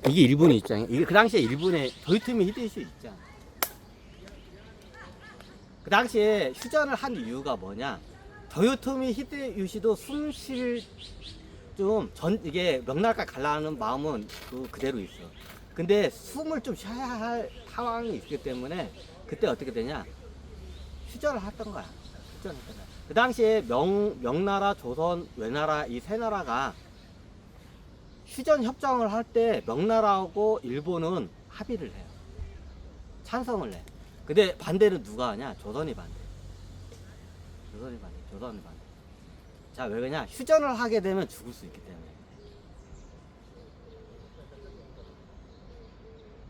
이게 일본의 입장이야. 이게 그 당시에 일본의 도요토미 히데요시 입장. 그 당시에 휴전을 한 이유가 뭐냐? 도요토미 히데요시도 숨쉴 좀 이게 명나라까지 가려는 마음은 그대로 있어. 근데 숨을 좀 쉬어야 할 상황이 있기 때문에 그때 어떻게 되냐? 휴전을 했던 거야. 휴전을 했던 거야. 그 당시에 명나라, 조선, 외나라 이 세 나라가 휴전 협정을 할 때 명나라하고 일본은 합의를 해요. 찬성을 해. 근데 반대는 누가 하냐? 조선이 반대. 조선이 반대. 자, 왜 그러냐? 휴전을 하게 되면 죽을 수 있기 때문에.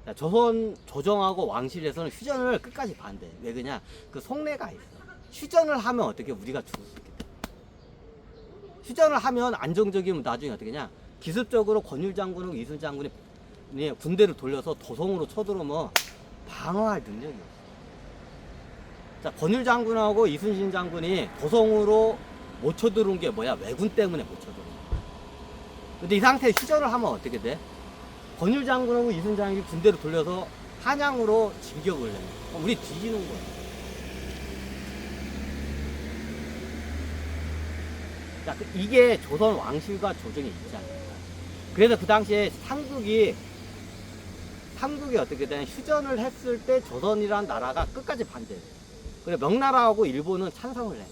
자, 조선 조정하고 왕실에서는 휴전을 끝까지 반대. 왜 그러냐? 그 속내가 있어. 휴전을 하면 어떻게 우리가 죽을 수 있기 때문에. 휴전을 하면 안정적이면 나중에 어떻게 냐? 기습적으로 권율 장군하고 이순 장군이 군대를 돌려서 도성으로 쳐들어오면 방어할 능력이 없어. 자, 권율 장군하고 이순신 장군이 도성으로 못 쳐들어온 게 뭐야? 왜군 때문에 못 쳐들어온 거야. 근데 이 상태에 휴전을 하면 어떻게 돼? 권율 장군하고 이순신 장군이 군대를 돌려서 한양으로 진격을 해. 우리 뒤지는 거야. 자, 이게 조선 왕실과 조정의 입장이야. 그래서 그 당시에 삼국이 어떻게 되냐? 휴전을 했을 때 조선이란 나라가 끝까지 반대해. 그래 명나라하고 일본은 찬성을 해.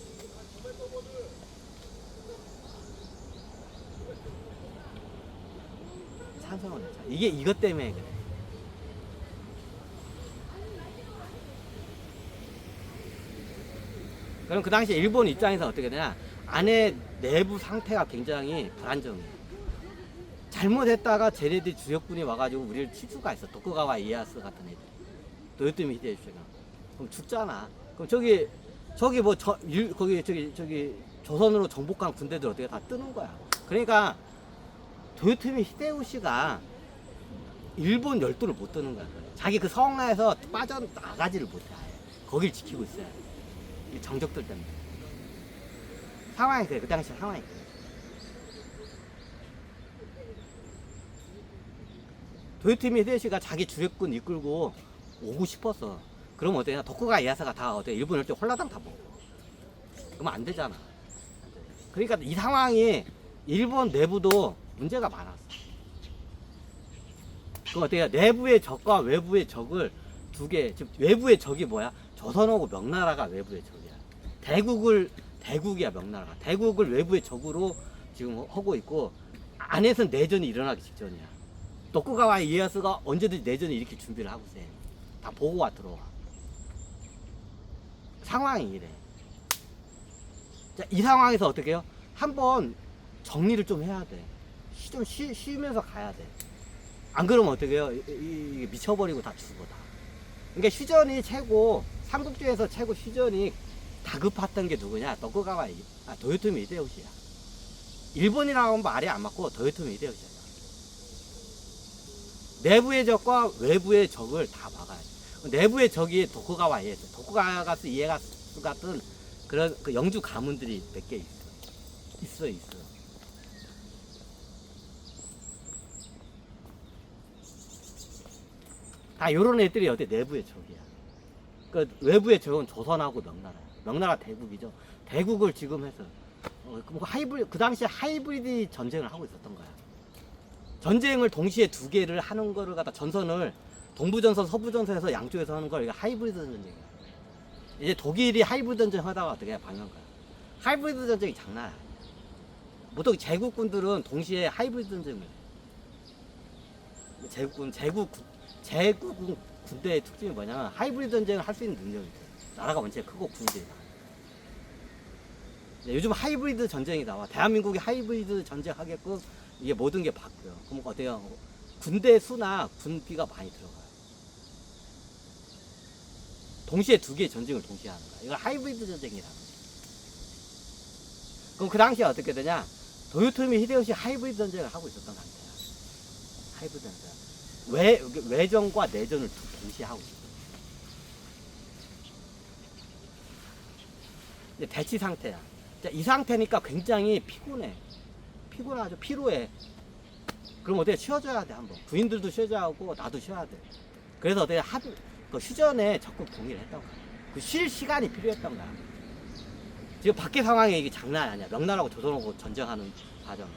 찬성을 해. 이게 이것 때문에 그래. 그럼 그 당시 일본 입장에서 어떻게 되냐? 안에 내부 상태가 굉장히 불안정해. 잘못했다가 쟤네들 주력군이 와가지고 우리를 칠 수가 있어. 도쿠가와 이에야스 같은 애들. 도요토미 히데요시가. 그럼 죽잖아. 그럼 저기 뭐 저기 조선으로 정복한 군대들 어떻게 다 뜨는 거야. 그러니까 도요토미 히데요시가 일본 열도를 못 뜨는 거야. 자기 그 성나에서 빠져나가지를 못해. 거길 지키고 있어야 돼. 이 정적들 때문에. 상황이 그래. 그 당시 상황이 그래. 도요토미 히데요시가 자기 주력군 이끌고 오고 싶었어. 그럼 어때냐? 도쿠가 이에야스가 다 어때? 일본 열도 홀라당 다 먹어. 그러면 안 되잖아. 그러니까 이 상황이 일본 내부도 문제가 많았어. 그 어때요? 내부의 적과 외부의 적을 두 개, 즉 외부의 적이 뭐야? 조선하고 명나라가 외부의 적이야. 대국이야 명나라가. 대국을 외부의 적으로 지금 하고 있고 안에서 내전이 일어나기 직전이야. 도쿠가와 이에야스가 언제든지 내전을 이렇게 준비를 하고 있어. 다 보고가 들어와. 상황이 이래. 자, 이 상황에서 어떻게 해요? 한번 정리를 좀 해야 돼. 좀 쉬면서 가야 돼. 안 그러면 어떻게 해요? 이게 미쳐버리고 다 죽어, 다. 그러니까 휴전이 최고, 삼국지에서 최고 휴전이 다급했던 게 누구냐? 도요토미 히데요시야. 일본이라고 하면 말이 안 맞고 도요토미 히데요시야. 내부의 적과 외부의 적을 다 막아야 돼. 내부의 적이 도쿠가와 이에야스, 도쿠가와스 이에야스 같은 그런 그 영주 가문들이 몇 개 있어. 다 요런 애들이 어때? 내부의 적이야. 그 외부의 적은 조선하고 명나라야. 명나라 대국이죠. 대국을 지금 해서 그 당시에 하이브리드 전쟁을 하고 있었던 거야. 전쟁을 동시에 두 개를 하는 거를 갖다 전선을 동부전선, 서부전선에서 양쪽에서 하는 걸 하이브리드 전쟁이야. 이제 독일이 하이브리드 전쟁 하다가 어떻게 방한 거야. 하이브리드 전쟁이 장난 아니야. 보통 제국군들은 동시에 하이브리드 전쟁을 해. 제국 군대의 특징이 뭐냐면 하이브리드 전쟁을 할 수 있는 능력이 있어. 나라가 원체 크고 군대가. 요즘 하이브리드 전쟁이 나와. 대한민국이 하이브리드 전쟁 하게끔 이게 모든 게 바뀌어요. 그럼 어때요? 군대 수나 군비가 많이 들어가요. 동시에 두 개의 전쟁을 동시에 하는 거야. 이걸 하이브리드 전쟁이라는 거야. 그럼 그 당시에 어떻게 되냐? 도요토미 히데요시 하이브리드 전쟁을 하고 있었던 상태야. 하이브리드 전쟁. 외전과 내전을 동시에 하고 있어. 이제 대치 상태야. 자, 이 상태니까 굉장히 피곤해. 피곤하죠. 피로해. 그럼 어떻게 쉬어줘야 돼 한번. 부인들도 쉬어줘야 하고 나도 쉬어야 돼. 그래서 어떻게 그 휴전에 적극 동의를 했던 거야. 그 쉴 시간이 필요했던 거야. 지금 밖에 상황이 이게 장난이 아니야. 명나라하고 조선하고 전쟁하는 과정.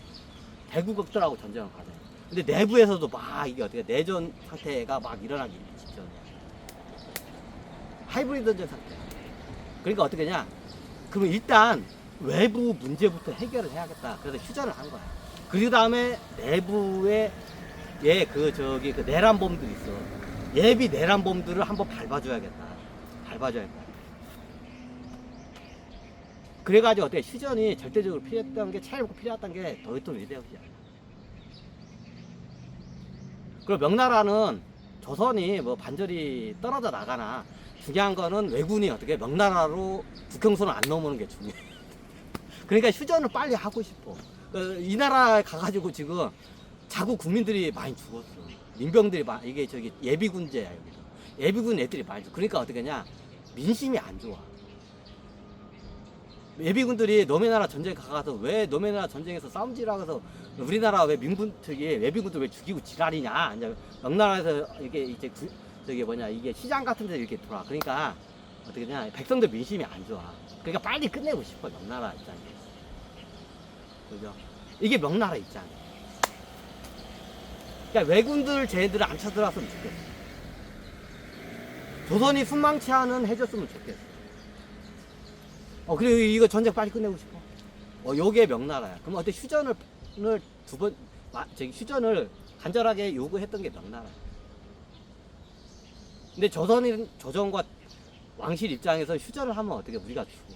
대구국들하고 전쟁하는 과정. 근데 내부에서도 막 이게 어떻게 내전 상태가 막 일어나기 직전이야. 하이브리드 전쟁 상태야. 그러니까 어떻게 하냐. 그러면 일단 외부 문제부터 해결을 해야겠다. 그래서 휴전을 한 거야. 그 다음에 내부에 그 내란범들 있어. 예비 내란범들을 한번 밟아줘야겠다. 밟아줘야겠다. 그래가지고 어떻게 휴전이 절대적으로 필요했던 게 차이롭고 필요했던 게 도요토미 히데요시야. 그리고 명나라는 조선이 뭐 반절이 떨어져 나가나 중요한 거는 왜군이 어떻게 명나라로 국경선을 안 넘어오는 게 중요해. 그러니까 휴전을 빨리 하고 싶어. 이 나라에 가가지고 지금 자국 국민들이 많이 죽었어. 민병들이 이게 저기 예비군제야 여기서. 예비군 애들이 많이 죽어. 그러니까 어떻게 하냐 민심이 안 좋아. 예비군들이 너네 나라 전쟁에 가서 왜 너네 나라 전쟁에서 싸움질하고 해서 우리나라 왜 민군 저기 예비군들 왜 죽이고 지랄이냐. 이제 명나라에서 이게 이제 저기 뭐냐 이게 시장 같은 데 이렇게 돌아. 그러니까 어떻게 하냐 백성들 민심이 안 좋아. 그러니까 빨리 끝내고 싶어 명나라 입장에서. 그죠? 이게 명나라 입장이야. 그러니까 왜군들 쟤네들을 안 쳐들어왔으면 좋겠어. 조선이 순망치 않은 해줬으면 좋겠어. 그리고 이거 전쟁 빨리 끝내고 싶어. 요게 명나라야. 그럼 어때 휴전을 휴전을 간절하게 요구했던 게 명나라야. 근데 조선과 왕실 입장에서 휴전을 하면 어떻게 우리가 죽어.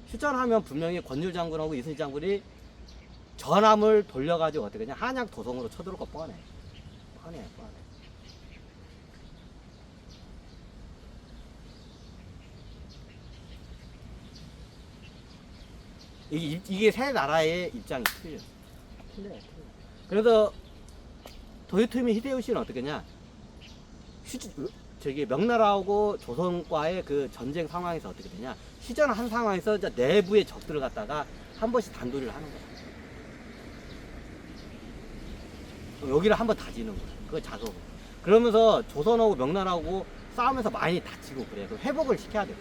휴전하면 분명히 권율 장군하고 이순신 장군이 전함을 돌려가지고 어떻게 그냥 한양 도성으로 쳐들어올 거 뻔해. 뻔해. 이게 세 나라의 입장이 틀려. 그래서 도요토미 히데요시는 어떻게냐? 저기 명나라하고 조선과의 그 전쟁 상황에서 어떻게 되냐? 휴전한 상황에서 이제 내부의 적들을 갖다가 한 번씩 단도리를 하는 거야. 여기를 한번 다지는 거야. 그거 작업. 그러면서 조선하고 명나라하고 싸우면서 많이 다치고 그래. 그 회복을 시켜야 돼.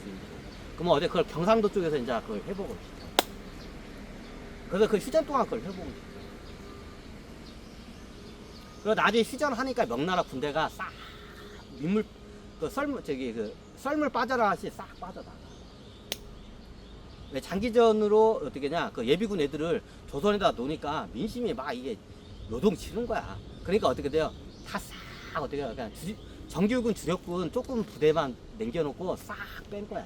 그러면 어제 그걸 경상도 쪽에서 이제 그걸 회복을 시켜. 그래서 그 휴전 동안 그걸 회복을 시켜. 그리고 나중에 휴전하니까 명나라 군대가 싹 민물 썰물 빠져나가시 싹 빠져나가. 왜 장기전으로 어떻게냐 그 예비군 애들을 조선에다 놓으니까 민심이 막 이게 요동치는 거야. 그러니까 어떻게 돼요? 다 싹 어떻게 그냥 정규군 주력군 조금 부대만 남겨놓고 싹 뺀 거야.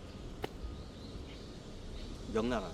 명나라.